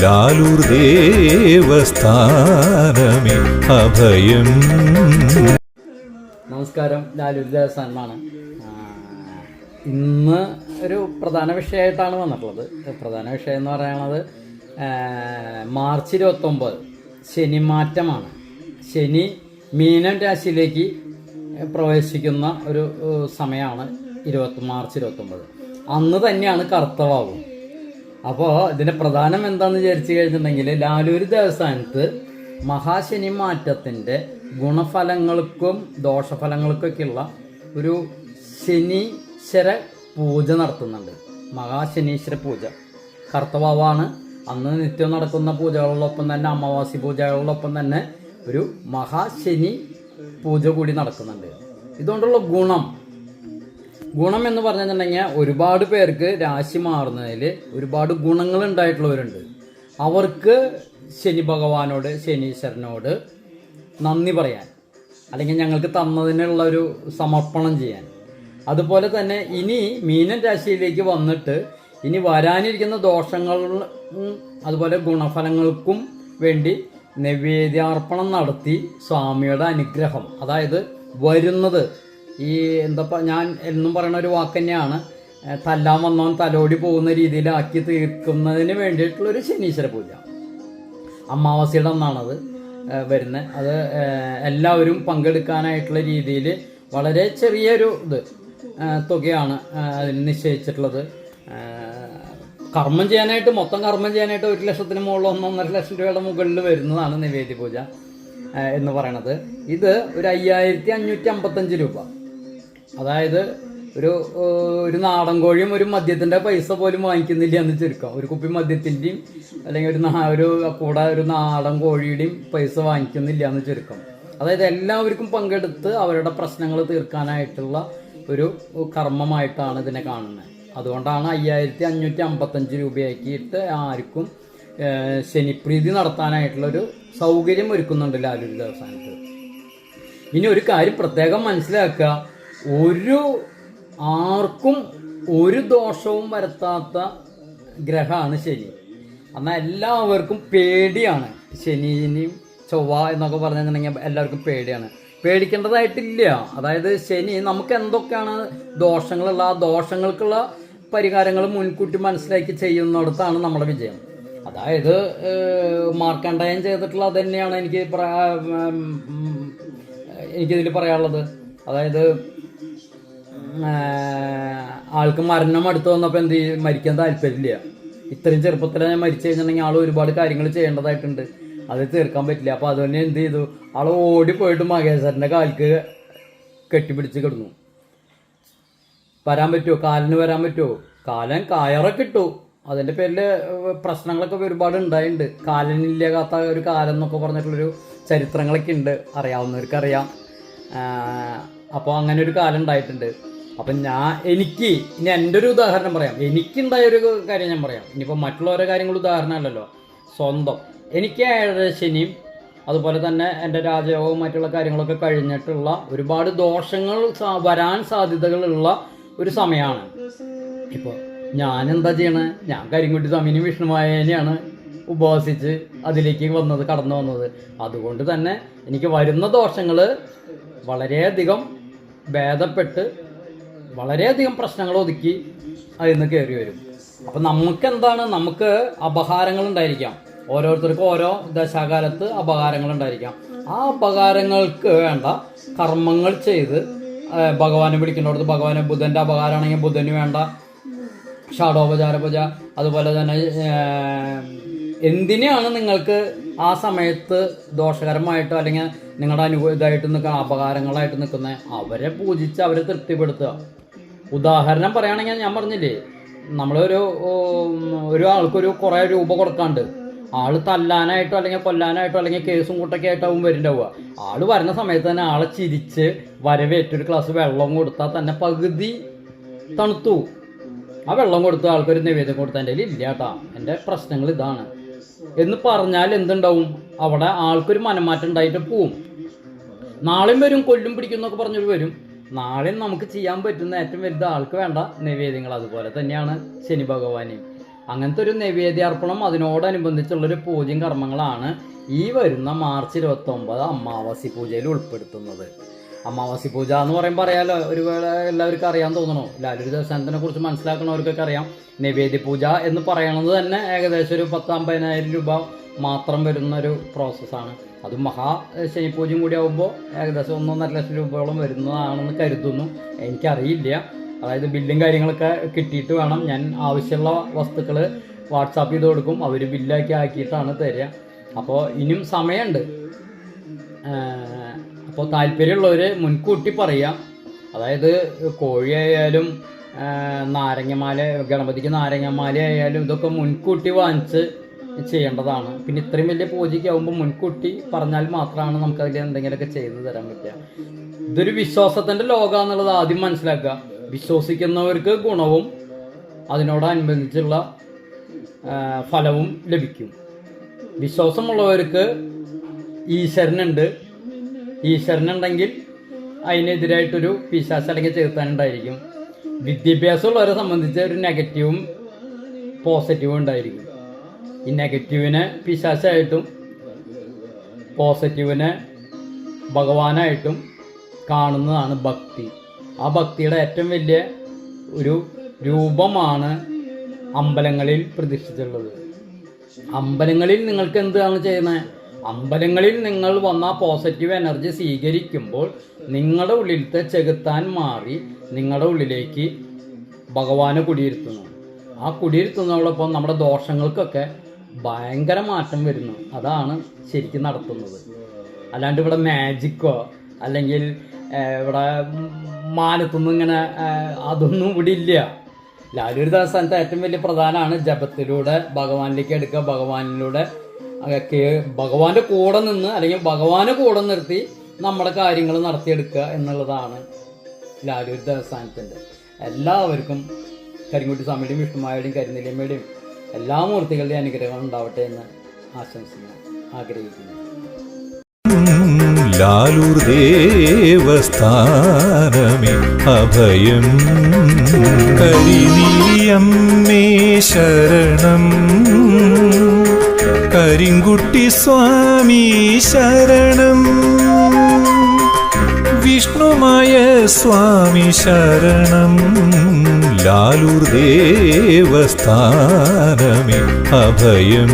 ലാലൂർ ദേവസ്ഥാനമേ അഭയം. നമസ്കാരം, ലാലൂർ ദേവസ്ഥാനമാണ്. ഇന്ന് ഒരു പ്രധാന വിഷയമായിട്ടാണ് വന്നിട്ടുള്ളത്. പ്രധാന വിഷയം എന്ന് പറയുന്നത് മാർച്ച് 29 ശനിമാറ്റമാണ്. ശനി മീനം രാശിയിലേക്ക് പ്രവേശിക്കുന്ന ഒരു സമയമാണ് മാർച്ച് 29. അന്ന് തന്നെയാണ് കർത്തവാകും. അപ്പോൾ ഇതിൻ്റെ പ്രധാനം എന്താണെന്ന് വിചാരിച്ചു കഴിഞ്ഞിട്ടുണ്ടെങ്കിൽ, ലാലൂർ ദേവസ്ഥാനത്ത് മഹാശനി മാറ്റത്തിൻ്റെ ഗുണഫലങ്ങൾക്കും ദോഷഫലങ്ങൾക്കൊക്കെയുള്ള ഒരു ശനീശ്വര പൂജ നടത്തുന്നുണ്ട്. മഹാശനീശ്വര പൂജ കർത്തവാവാണ്. അന്ന് നിത്യം നടക്കുന്ന പൂജകളോടൊപ്പം തന്നെ അമാവാസി പൂജകളോടൊപ്പം തന്നെ ഒരു മഹാശനി പൂജ കൂടി നടക്കുന്നുണ്ട്. ഇതുകൊണ്ടുള്ള ഗുണം എന്ന് പറഞ്ഞിട്ടുണ്ടെങ്കിൽ, ഒരുപാട് പേർക്ക് രാശി മാറുന്നതിൽ ഒരുപാട് ഗുണങ്ങൾ ഉണ്ടായിട്ടുള്ളവരുണ്ട്. അവർക്ക് ശനി ഭഗവാനോട്, ശനീശ്വരനോട് നന്ദി പറയാൻ, അല്ലെങ്കിൽ ഞങ്ങൾക്ക് തന്നതിനുള്ള ഒരു സമർപ്പണം ചെയ്യാൻ. അതുപോലെ തന്നെ ഇനി മീനൻ രാശിയിലേക്ക് വന്നിട്ട് ഇനി വരാനിരിക്കുന്ന ദോഷങ്ങളും അതുപോലെ ഗുണഫലങ്ങൾക്കും വേണ്ടി നൈവേദ്യാർപ്പണം നടത്തി സ്വാമിയുടെ അനുഗ്രഹം, അതായത് വരുന്നത് ഈ ഞാൻ എന്നും പറയുന്ന ഒരു വാക്ക് തന്നെയാണ്, തല്ലാൻ വന്നവൻ തലോടി പോകുന്ന രീതിയിലാക്കി തീർക്കുന്നതിന് വേണ്ടിയിട്ടുള്ളൊരു ശനീശ്വര പൂജ. അമാവാസിയുടെ അന്നാണത് വരുന്നത്. അത് എല്ലാവരും പങ്കെടുക്കാനായിട്ടുള്ള രീതിയിൽ വളരെ ചെറിയൊരു തുകയാണ് അതിന് നിശ്ചയിച്ചിട്ടുള്ളത്. മൊത്തം കർമ്മം ചെയ്യാനായിട്ട് 1 ലക്ഷത്തിന് മുകളിൽ 1.5 ലക്ഷം രൂപയുടെ മുകളിൽ വരുന്നതാണ് നിവേദ്യ പൂജ എന്ന് പറയണത്. ഇത് ഒരു 5555 രൂപ. അതായത് ഒരു നാടൻ കോഴിയും ഒരു മദ്യത്തിൻ്റെ പൈസ പോലും വാങ്ങിക്കുന്നില്ല എന്ന് ചുരുക്കം. ഒരു കുപ്പി മദ്യത്തിൻ്റെയും അല്ലെങ്കിൽ ഒരു നാടൻ കോഴിയുടെയും പൈസ വാങ്ങിക്കുന്നില്ല എന്ന് ചുരുക്കം. അതായത് എല്ലാവർക്കും പങ്കെടുത്ത് അവരുടെ പ്രശ്നങ്ങൾ തീർക്കാനായിട്ടുള്ള ഒരു കർമ്മമായിട്ടാണ് ഇതിനെ കാണുന്നത്. അതുകൊണ്ടാണ് 5555 രൂപയാക്കിയിട്ട് ആർക്കും ശനിപ്രീതി നടത്താനായിട്ടുള്ളൊരു സൗകര്യം ഒരുക്കുന്നുണ്ട് ലാലൂർ ദേവസ്ഥാനത്ത്. ഇനി ഒരു കാര്യം പ്രത്യേകം മനസ്സിലാക്കുക, ആർക്കും ഒരു ദോഷവും വരുത്താത്ത ഗ്രഹമാണ് ശനി. എന്നാൽ എല്ലാവർക്കും പേടിയാണ്. ശനിയും ചൊവ്വ എന്നൊക്കെ പറഞ്ഞിട്ടുണ്ടെങ്കിൽ എല്ലാവർക്കും പേടിയാണ്. പേടിക്കേണ്ടതായിട്ടില്ല. അതായത് ശനി നമുക്ക് എന്തൊക്കെയാണ് ദോഷങ്ങളുള്ള ആ ദോഷങ്ങൾക്കുള്ള പരിഹാരങ്ങൾ മുൻകൂട്ടി മനസ്സിലാക്കി ചെയ്യുന്നിടത്താണ് നമ്മുടെ വിജയം. അതായത് മാർക്കണ്ഡേയൻ ചെയ്തിട്ടുള്ള അത് തന്നെയാണ് എനിക്കിതിൽ പറയാനുള്ളത്. അതായത് ആൾക്ക് മരണം അടുത്ത് വന്നപ്പോൾ മരിക്കാൻ താല്പര്യമില്ല. ഇത്രയും ചെറുപ്പത്തിൽ ഞാൻ മരിച്ചു കഴിഞ്ഞിട്ടുണ്ടെങ്കിൽ ആൾ ഒരുപാട് കാര്യങ്ങൾ ചെയ്യേണ്ടതായിട്ടുണ്ട്, അത് തീർക്കാൻ പറ്റില്ല. അപ്പോൾ അതുതന്നെ എന്ത് ചെയ്തു, ആൾ ഓടിപ്പോയിട്ട് മഹേശ്വരൻ്റെ കാലിക്ക് കെട്ടിപ്പിടിച്ച് കിടന്നു. വരാൻ പറ്റുമോ? കാലിന് വരാൻ പറ്റുമോ? കാലൻ കയറൊക്കെ ഇട്ടു. അതിൻ്റെ പേരിൽ പ്രശ്നങ്ങളൊക്കെ ഒരുപാട് ഉണ്ടായിട്ടുണ്ട്. കാലനില്ലാത്ത ഒരു കാലം എന്നൊക്കെ പറഞ്ഞിട്ടുള്ളൊരു ചരിത്രങ്ങളൊക്കെ ഉണ്ട്, അറിയാവുന്നവർക്ക് അറിയാം. അപ്പോൾ അങ്ങനെ ഒരു കാലം ഉണ്ടായിട്ടുണ്ട്. അപ്പം ഇനി എൻ്റെ ഒരു ഉദാഹരണം പറയാം. എനിക്കുണ്ടായൊരു കാര്യം ഞാൻ പറയാം. ഇനിയിപ്പോൾ മറ്റുള്ളവരുടെ കാര്യങ്ങൾ ഉദാഹരണമല്ലല്ലോ, സ്വന്തം. എനിക്ക് 7 ശനിയും അതുപോലെ തന്നെ എൻ്റെ രാജയോഗവും മറ്റുള്ള കാര്യങ്ങളൊക്കെ കഴിഞ്ഞിട്ടുള്ള ഒരുപാട് ദോഷങ്ങൾ വരാൻ സാധ്യതകളുള്ള ഒരു സമയമാണ്. ഇപ്പോൾ ഞാൻ എന്താ ചെയ്യണത്? ഞാൻ കരിങ്കുട്ടി സ്വാമിനെയും വിഷ്ണുമായേനെയാണ് ഉപവസിച്ച് അതിലേക്ക് കടന്നു വന്നത്. അതുകൊണ്ട് തന്നെ എനിക്ക് വരുന്ന ദോഷങ്ങൾ വളരെയധികം ഭേദപ്പെട്ട് വളരെയധികം പ്രശ്നങ്ങൾ ഒതുക്കി അതിൽ നിന്ന് കയറി വരും. അപ്പം നമുക്ക് അപഹാരങ്ങൾ ഉണ്ടായിരിക്കാം. ഓരോരുത്തർക്കും ഓരോ ദശാകാലത്ത് അപഹാരങ്ങൾ ഉണ്ടായിരിക്കാം. ആ അപഹാരങ്ങൾക്ക് വേണ്ട കർമ്മങ്ങൾ ചെയ്ത് ഭഗവാനെ വിളിക്കുന്നിടത്ത് ഭഗവാനെ, ബുധൻ്റെ അപഹാരമാണെങ്കിൽ ബുധന് വേണ്ട ഷാഡോപചാര പൂജ, അതുപോലെ തന്നെ എന്തിനാണ് നിങ്ങൾക്ക് ആ സമയത്ത് ദോഷകരമായിട്ടോ അല്ലെങ്കിൽ നിങ്ങളുടെ ഇതായിട്ട് നിൽക്കുന്ന അപകാരങ്ങളായിട്ട് നിൽക്കുന്നത് അവരെ പൂജിച്ച് അവരെ തൃപ്തിപ്പെടുത്തുക. ഉദാഹരണം പറയുകയാണെങ്കിൽ ഞാൻ പറഞ്ഞില്ലേ, ഒരു ആൾക്കൊരു കുറേ രൂപ കൊടുക്കാണ്ട് ആള് തല്ലാനായിട്ടോ അല്ലെങ്കിൽ കൊല്ലാനായിട്ടോ അല്ലെങ്കിൽ കേസും കൂട്ടൊക്കെ ആയിട്ടാവും വരുന്നുണ്ടാവുക. ആള് വരുന്ന സമയത്ത് തന്നെ ആളെ ചിരിച്ച് വരവേറ്റൊരു ഗ്ലാസ് വെള്ളം കൊടുത്താൽ തന്നെ പകുതി തണുത്തു. ആ വെള്ളം കൊടുത്ത് ആൾക്കൊരു നിവേദ്യം കൊടുത്താൽ എൻ്റെ ഇല്ല കേട്ടാ, എൻ്റെ പ്രശ്നങ്ങൾ ഇതാണ് എന്ന് പറഞ്ഞാൽ എന്തുണ്ടാവും? അവിടെ ആൾക്കൊരു മനംമാറ്റം ഉണ്ടായിട്ട് പോവും. നാളെയും വരും, കൊല്ലും പിടിക്കുന്നൊക്കെ പറഞ്ഞൊരു വരും. നാളെയും നമുക്ക് ചെയ്യാൻ പറ്റുന്ന ഏറ്റവും വലുത് ആൾക്ക് വേണ്ട നിവേദ്യങ്ങൾ. അതുപോലെ തന്നെയാണ് ശനി ഭഗവാനെയും. അങ്ങനത്തെ ഒരു നൈവേദ്യാർപ്പണം അതിനോടനുബന്ധിച്ചുള്ളൊരു പൂജയും കർമ്മങ്ങളാണ് ഈ വരുന്ന മാർച്ച് 29 അമാവാസി പൂജയിൽ ഉൾപ്പെടുത്തുന്നത്. അമാവാസി പൂജ എന്ന് പറയുമ്പോൾ അറിയാലോ, ഒരുവേളെ എല്ലാവർക്കും അറിയാൻ തോന്നണോ, ലാലൂർ ദേവസ്ഥാനത്തിനെ കുറിച്ച് മനസ്സിലാക്കണവർക്കൊക്കെ അറിയാം. നൈവേദ്യ പൂജ എന്ന് പറയണത് തന്നെ ഏകദേശം ഒരു 10,000-50,000 രൂപ മാത്രം വരുന്ന ഒരു പ്രോസസ്സാണ്. അത് ശനിപൂജയും കൂടി ആകുമ്പോൾ ഏകദേശം 1.5 ലക്ഷം രൂപയോളം വരുന്നതാണെന്ന് കരുതുന്നു. എനിക്കറിയില്ല. അതായത് ബില്ലും കാര്യങ്ങളൊക്കെ കിട്ടിയിട്ട് വേണം. ഞാൻ ആവശ്യമുള്ള വസ്തുക്കൾ വാട്സാപ്പ് ചെയ്ത് കൊടുക്കും, അവർ ബില്ലാക്കി ആക്കിയിട്ടാണ് തരിക. അപ്പോൾ ഇനിയും സമയമുണ്ട്. അപ്പോൾ താല്പര്യമുള്ളവർ മുൻകൂട്ടി പറയാം. അതായത് കോഴിയായാലും നാരങ്ങമാല, ഗണപതിക്ക് നാരങ്ങമാല ആയാലും ഇതൊക്കെ മുൻകൂട്ടി വാങ്ങിച്ച് ചെയ്യേണ്ടതാണ്. പിന്നെ ഇത്രയും വലിയ പൂജയ്ക്കാവുമ്പോൾ മുൻകൂട്ടി പറഞ്ഞാൽ മാത്രമാണ് നമുക്കതിൽ എന്തെങ്കിലുമൊക്കെ ചെയ്തു തരാൻ പറ്റുക. ഇതൊരു വിശ്വാസത്തിൻ്റെ ലോകമാണെന്നുള്ളത് ആദ്യം മനസ്സിലാക്കുക. വിശ്വസിക്കുന്നവർക്ക് ഗുണവും അതിനോടനുബന്ധിച്ചുള്ള ഫലവും ലഭിക്കും. വിശ്വാസമുള്ളവർക്ക് ഈശ്വരനുണ്ട്. ഈശ്വരനുണ്ടെങ്കിൽ അതിനെതിരായിട്ടൊരു പിശാച് അല്ലെങ്കിൽ ചെറുത്താനുണ്ടായിരിക്കും. വിദ്യാഭ്യാസമുള്ളവരെ സംബന്ധിച്ച് ഒരു നെഗറ്റീവും പോസിറ്റീവും ഉണ്ടായിരിക്കും. ഈ നെഗറ്റീവിനെ പിശാചായിട്ടും പോസിറ്റീവിനെ ഭഗവാനായിട്ടും കാണുന്നതാണ് ഭക്തി. ആ ഭക്തിയുടെ ഏറ്റവും വലിയ ഒരു രൂപമാണ് അമ്പലങ്ങളിൽ പ്രതിഷ്ഠിച്ചിട്ടുള്ളത്. അമ്പലങ്ങളിൽ നിങ്ങൾക്ക് എന്താണ് ചെയ്യുന്നത്? അമ്പലങ്ങളിൽ നിങ്ങൾ വന്ന പോസിറ്റീവ് എനർജി സ്വീകരിക്കുമ്പോൾ നിങ്ങളുടെ ഉള്ളിലത്തെ ചെകുത്താൻ മാറി നിങ്ങളുടെ ഉള്ളിലേക്ക് ഭഗവാനെ കുടിയിരുത്തുന്നു. ആ കുടിയിരുത്തുന്നതോടൊപ്പം നമ്മുടെ ദോഷങ്ങൾക്കൊക്കെ ഭയങ്കര മാറ്റം വരുന്നു. അതാണ് ശരിക്കും നടത്തുന്നത്. അല്ലാണ്ട് ഇവിടെ മാജിക്കോ അല്ലെങ്കിൽ ഇവിടെ മാനത്തൊന്നും ഇങ്ങനെ അതൊന്നും ഇവിടെ ഇല്ല. ലാലൂർ ദേവസ്ഥാനത്തെ ഏറ്റവും വലിയ പ്രധാനമാണ് ജപത്തിലൂടെ ഭഗവാനിലേക്ക് എടുക്കുക. ഭഗവാനിലൂടെ ഭഗവാന്റെ കൂടെ നിന്ന് അല്ലെങ്കിൽ ഭഗവാനെ കൂടെ നിർത്തി നമ്മുടെ കാര്യങ്ങൾ നടത്തിയെടുക്കുക എന്നുള്ളതാണ് ലാലൂർ ദേവസ്ഥാനത്തിൻ്റെ. എല്ലാവർക്കും കരിങ്കുട്ടി സ്വാമിയുടെയും വിഷ്ണുമായുടെയും കരിനെല്ലിയമ്മയുടെയും എല്ലാ മൂർത്തികളുടെയും അനുഗ്രഹം ഉണ്ടാവട്ടെ എന്ന് ആഗ്രഹിക്കുന്നു. ലാലൂർ ദേവസ്ഥാനമേ അഭയം, കരിനീലിയമ്മേ ശരണം, കരിങ്കുട്ടി സ്വാമി ശരണം, വിഷ്ണുമായ സ്വാമി ശരണം. ലാലൂർ ദേവസ്ഥാനമേ അഭയം.